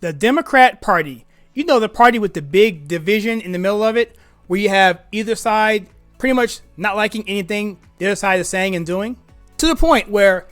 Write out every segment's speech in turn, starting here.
The Democrat Party. You know, the party with the big division in the middle of it, where you have either side pretty much not liking anything the other side is saying and doing, to the point where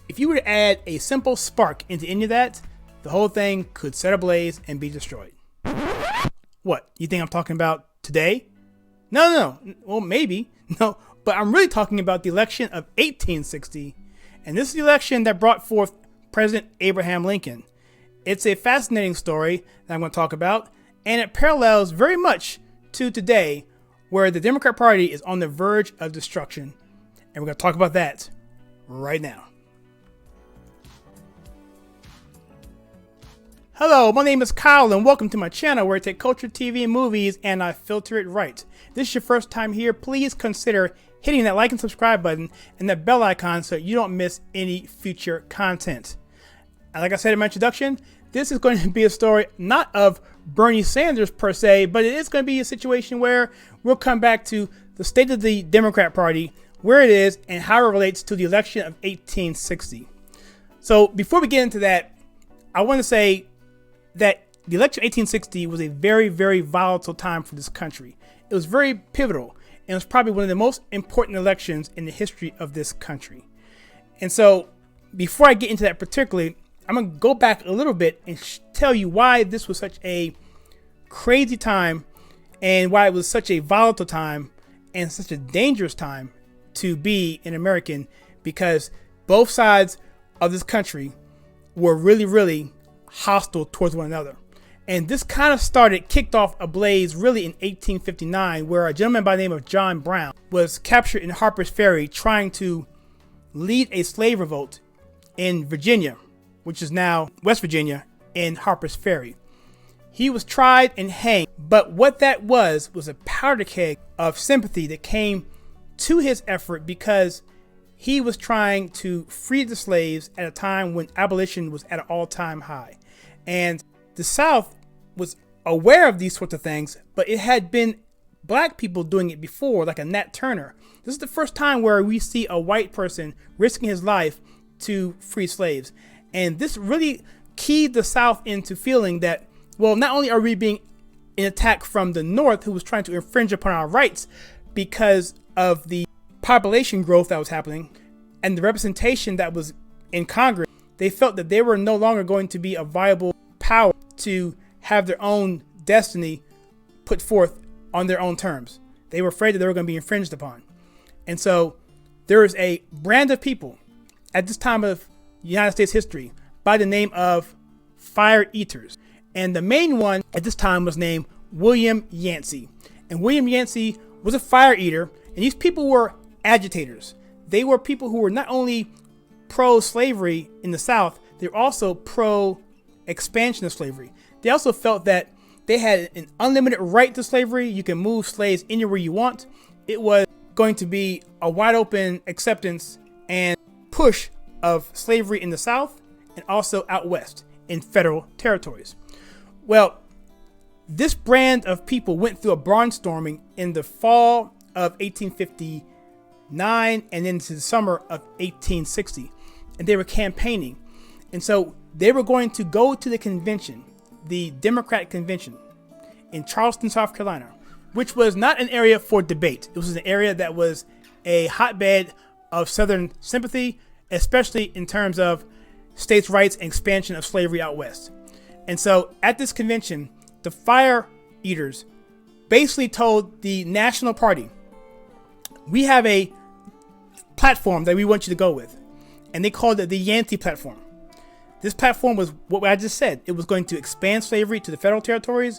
if you were to add a simple spark into any of that, the whole thing could set ablaze and be destroyed. What, you think I'm talking about today? No. Well, maybe. No, but I'm really talking about the election of 1860, and this is the election that brought forth President Abraham Lincoln. It's a fascinating story that I'm going to talk about, and it parallels very much to today, where the Democrat Party is on the verge of destruction, and we're going to talk about that right now. Hello, my name is Kyle, and welcome to my channel where I take culture, TV, and movies, and I filter it right. If this is your first time here, please consider hitting that like and subscribe button and that bell icon so you don't miss any future content. And like I said in my introduction, this is going to be a story not of Bernie Sanders per se, but it is going to be a situation where we'll come back to the state of the Democrat Party, where it is, and how it relates to the election of 1860. So before we get into that, I want to say that the election of 1860 was a very, very volatile time for this country. It was very pivotal, and it was probably one of the most important elections in the history of this country. And so before I get into that particularly, I'm going to go back a little bit and tell you why this was such a crazy time and why it was such a volatile time and such a dangerous time to be an American, because both sides of this country were really, really hostile towards one another. And this kind of kicked off a blaze really in 1859, where a gentleman by the name of John Brown was captured in Harper's Ferry trying to lead a slave revolt in Virginia, which is now West Virginia, in Harper's Ferry. He was tried and hanged, but what that was a powder keg of sympathy that came to his effort, because he was trying to free the slaves at a time when abolition was at an all-time high. And the South was aware of these sorts of things, but it had been black people doing it before, like a Nat Turner. This is the first time where we see a white person risking his life to free slaves. And this really keyed the South into feeling that, well, not only are we being an attack from the North, who was trying to infringe upon our rights because of the population growth that was happening and the representation that was in Congress, they felt that they were no longer going to be a viable power to have their own destiny put forth on their own terms. They were afraid that they were going to be infringed upon. And so there is a brand of people at this time of United States history by the name of fire eaters. And the main one at this time was named William Yancey. And William Yancey was a fire eater, and these people were agitators. They were people who were not only pro-slavery in the South, they were also pro-expansion of slavery. They also felt that they had an unlimited right to slavery. You can move slaves anywhere you want. It was going to be a wide open acceptance and push of slavery in the South and also out west in federal territories. Well, this brand of people went through a barnstorming in the fall of 1859 and into the summer of 1860, and they were campaigning. And so they were going to go to the convention, the Democratic Convention in Charleston, South Carolina, which was not an area for debate. It was an area that was a hotbed of Southern sympathy, especially in terms of states' rights and expansion of slavery out west. And so at this convention, the fire eaters basically told the National Party, we have a platform that we want you to go with. And they called it the Yancey platform. This platform was what I just said. It was going to expand slavery to the federal territories.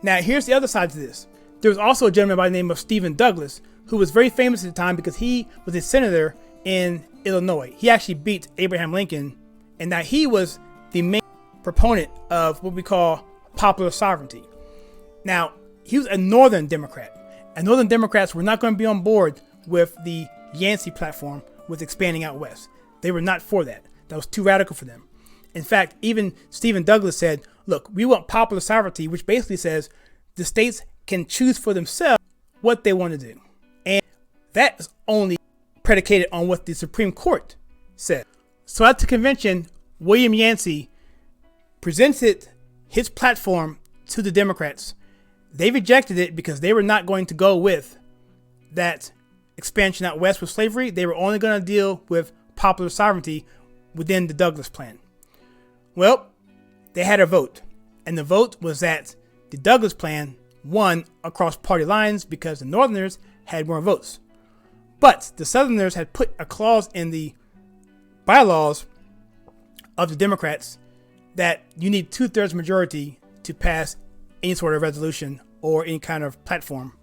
Now, here's the other side to this. There was also a gentleman by the name of Stephen Douglas, who was very famous at the time because he was a senator in Illinois. He actually beat Abraham Lincoln, and that he was the main proponent of what we call popular sovereignty. Now, he was a Northern Democrat, and Northern Democrats were not going to be on board with the Yancey platform with expanding out west. They were not for that. That was too radical for them. In fact, even Stephen Douglas said, look, we want popular sovereignty, which basically says the states can choose for themselves what they want to do. And that is only predicated on what the Supreme Court said. So at the convention, William Yancey presented his platform to the Democrats. They rejected it because they were not going to go with that expansion out west with slavery. They were only going to deal with popular sovereignty within the Douglas Plan. Well, they had a vote, and the vote was that the Douglas Plan won across party lines because the Northerners had more votes. But the Southerners had put a clause in the bylaws of the Democrats that you need 2/3 majority to pass any sort of resolution or any kind of platform,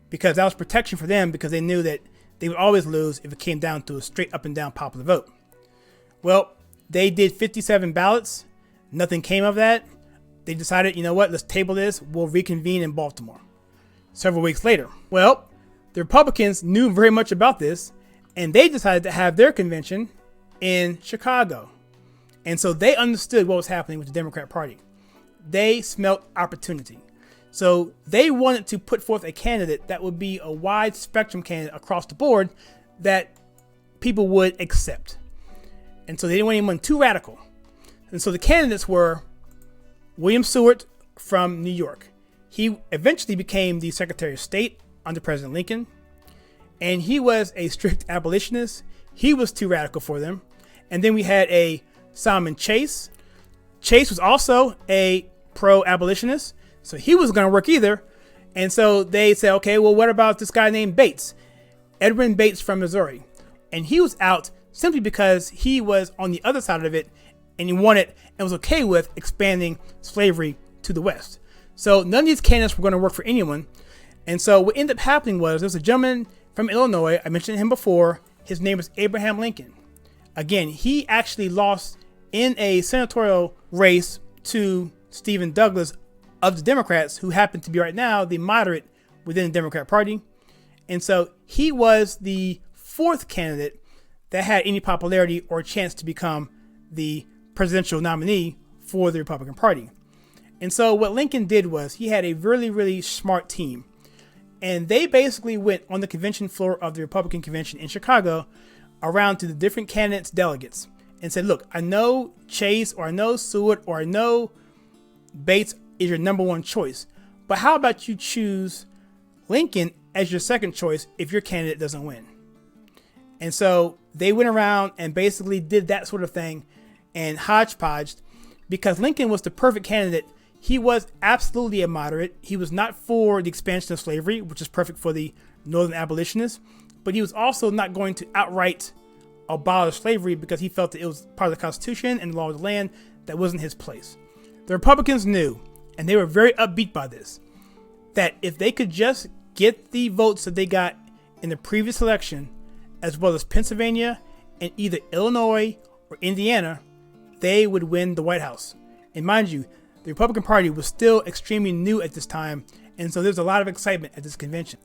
because that was protection for them, because they knew that they would always lose if it came down to a straight up and down popular vote. Well, they did 57 ballots. Nothing came of that. They decided, you know what, let's table this. We'll reconvene in Baltimore several weeks later. Well, the Republicans knew very much about this, and they decided to have their convention in Chicago. And so they understood what was happening with the Democrat Party. They smelt opportunity. So they wanted to put forth a candidate that would be a wide spectrum candidate across the board that people would accept. And so they didn't want anyone too radical. And so the candidates were William Seward from New York. He eventually became the Secretary of State under President Lincoln. And he was a strict abolitionist. He was too radical for them. And then we had a Simon Chase. Chase was also a pro-abolitionist, so he wasn't going to work either. And so they said, okay, well, what about this guy named Bates? Edwin Bates from Missouri. And he was out simply because he was on the other side of it, and he wanted and was okay with expanding slavery to the West. So none of these candidates were going to work for anyone. And so what ended up happening was there's a gentleman from Illinois. I mentioned him before. His name is Abraham Lincoln. Again, he actually lost in a senatorial race to Stephen Douglas of the Democrats, who happened to be right now the moderate within the Democrat Party. And so he was the fourth candidate that had any popularity or chance to become the presidential nominee for the Republican Party. And so what Lincoln did was he had a really, really smart team. And they basically went on the convention floor of the Republican convention in Chicago around to the different candidates, delegates, and said, look, I know Chase or I know Seward or I know Bates is your number one choice, but how about you choose Lincoln as your second choice if your candidate doesn't win? And so they went around and basically did that sort of thing and hodgepodged, because Lincoln was the perfect candidate. He was absolutely a moderate. He was not for the expansion of slavery, which is perfect for the Northern abolitionists, but he was also not going to outright abolish slavery because he felt that it was part of the Constitution and the law of the land. That wasn't his place. The Republicans knew, and they were very upbeat by this, that if they could just get the votes that they got in the previous election, as well as Pennsylvania and either Illinois or Indiana, they would win the White House. And mind you, the Republican Party was still extremely new at this time, and so there's a lot of excitement at this convention.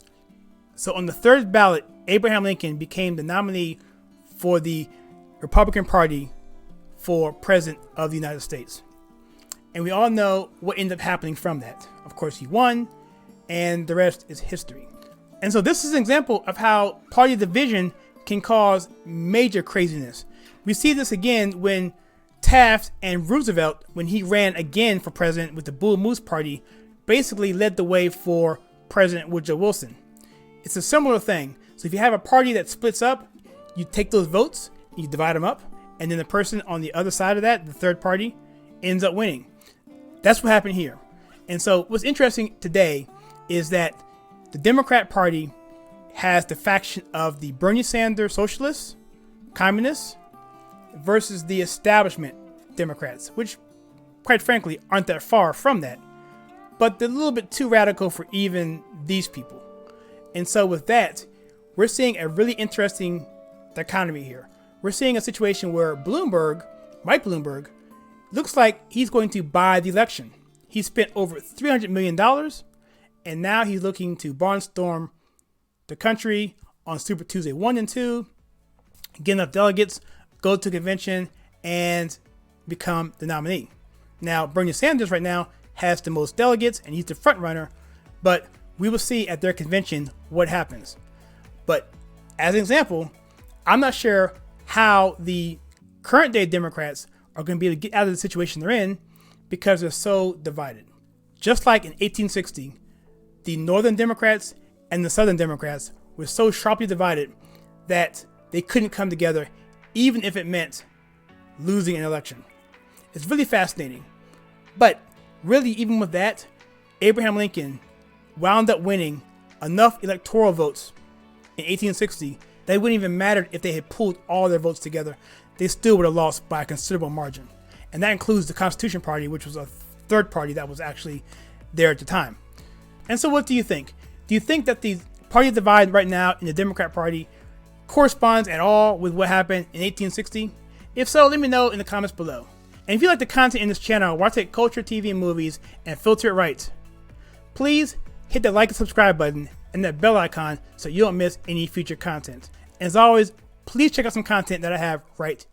So on the third ballot, Abraham Lincoln became the nominee for the Republican Party for President of the United States. And we all know what ended up happening from that. Of course, he won, and the rest is history. And so this is an example of how party division can cause major craziness. We see this again when Taft and Roosevelt, when he ran again for president with the Bull Moose Party, basically led the way for President Woodrow Wilson. It's a similar thing. So if you have a party that splits up, you take those votes, you divide them up, and then the person on the other side of that, the third party, ends up winning. That's what happened here. And so what's interesting today is that the Democrat Party has the faction of the Bernie Sanders socialists, communists, versus the establishment Democrats, which, quite frankly, aren't that far from that. But they're a little bit too radical for even these people. And so with that, we're seeing a really interesting dichotomy here. We're seeing a situation where Mike Bloomberg, looks like he's going to buy the election. He spent over $300 million, and now he's looking to barnstorm the country on Super Tuesday 1 and 2, get enough delegates, go to a convention, and become the nominee. Now, Bernie Sanders right now has the most delegates, and he's the front runner, but we will see at their convention what happens. But as an example, I'm not sure how the current day Democrats are going to be able to get out of the situation they're in, because they're so divided. Just like in 1860, the Northern Democrats and the Southern Democrats were so sharply divided that they couldn't come together, even if it meant losing an election. It's really fascinating. But really, even with that, Abraham Lincoln wound up winning enough electoral votes in 1860 that it wouldn't even matter if they had pulled all their votes together. They still would have lost by a considerable margin. And that includes the Constitution Party, which was a third party that was actually there at the time. And so what do you think? Do you think that the party divide right now in the Democrat Party corresponds at all with what happened in 1860? If so, let me know in the comments below. And if you like the content in this channel where I take culture, TV, and movies and filter it right, please hit that like and subscribe button and that bell icon so you don't miss any future content. As always, please check out some content that I have right